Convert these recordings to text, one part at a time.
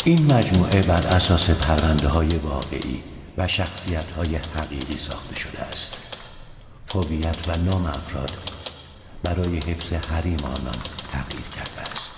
این مجموعه بر اساس پرونده‌های واقعی و شخصیت‌های حقیقی ساخته شده است. هویت و نام افراد برای حفظ حریم آنان تغییر کرده است.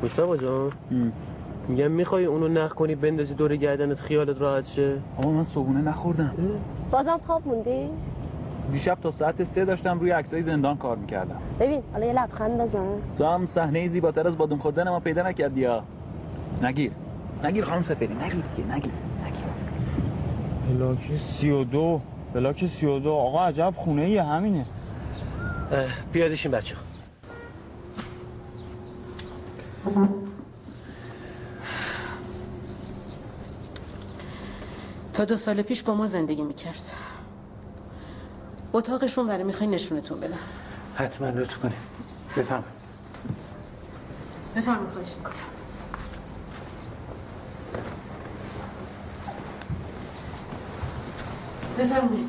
مصطفی جان میگم میخوای اونو نخ کنی بندازی دور گردنت خیالت راحت شه؟ آقا من صبحونه نخوردم. بازم خواب موندی؟ دیشب تا ساعت 3 داشتم روی عکسای زندان کار میکردم. ببین حالا یه لبخند بزن. تو هم صحنه زیباتر از بادوم خوردن ما پیدا نکردی یا؟ نگیر خانم سپری، نگیر دیگه، نگیر. بلاک 32 آقا عجب خونه یه همینه. بیادشین بچه ها. تا 2 سال پیش با ما زندگی میکرد. اتاقشون برای میخوای نشونتون بدم. حتما لطف کنید. بفرمایید. بفرمایید، خواهش میکنم. بفرمایید.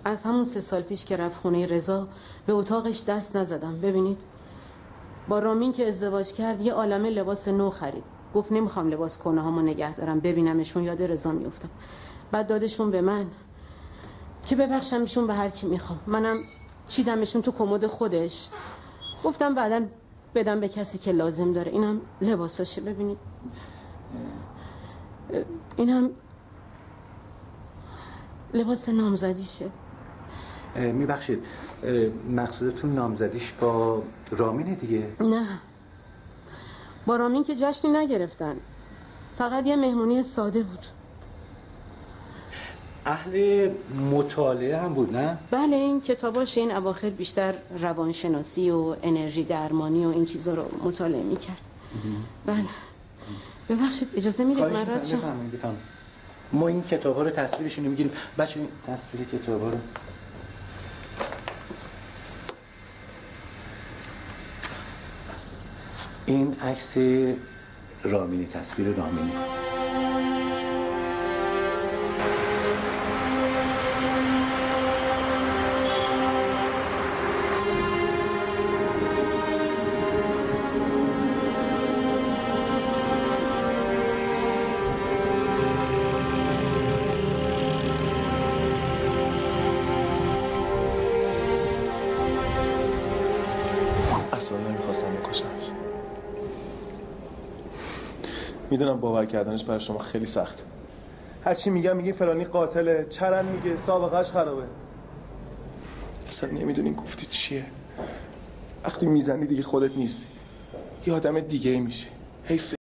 از همون 3 سال پیش که رفت خونه رضا به اتاقش دست نزدم. ببینید با رامین که ازدواج کرد یه عالمه لباس نو خرید. گفت نمیخوام لباس کنه هامو نگه دارم، ببینمشون یاد رضا میافتم. بعد دادشون به من که ببخشمشون به هر کی میخوام. منم چیدمشون تو کمد خودش. گفتم بعداً بدم به کسی که لازم داره. اینم لباساشه، ببینید. اینم لباس نامزدیشه. میبخشید مقصودتون نامزدیش با رامینه دیگه؟ نه، با رامین که جشنی نگرفتن، فقط یه مهمونی ساده بود. اهل مطالعه هم بود نه؟ بله، این کتاباش این اواخر بیشتر روانشناسی و انرژی درمانی و این چیزا رو مطالعه میکرد. بله. ببخشید اجازه میدید من رد شم؟ بفرمایید. ما این کتابا رو تصویرشون رو میگیریم. بچه این تصویر کتابا رو این عکس رامینی، تصویر رامینی. اصلا نمیخواستم بکشمش. میدونم باور کردنش برای شما خیلی سخت. هرچی میگی فلانی قاتله، چرن میگه سابقهش خرابه. اصلا نمیدونین گفتی چیه. وقتی میزنی دیگه خودت نیستی، یه آدم دیگه میشی. حیف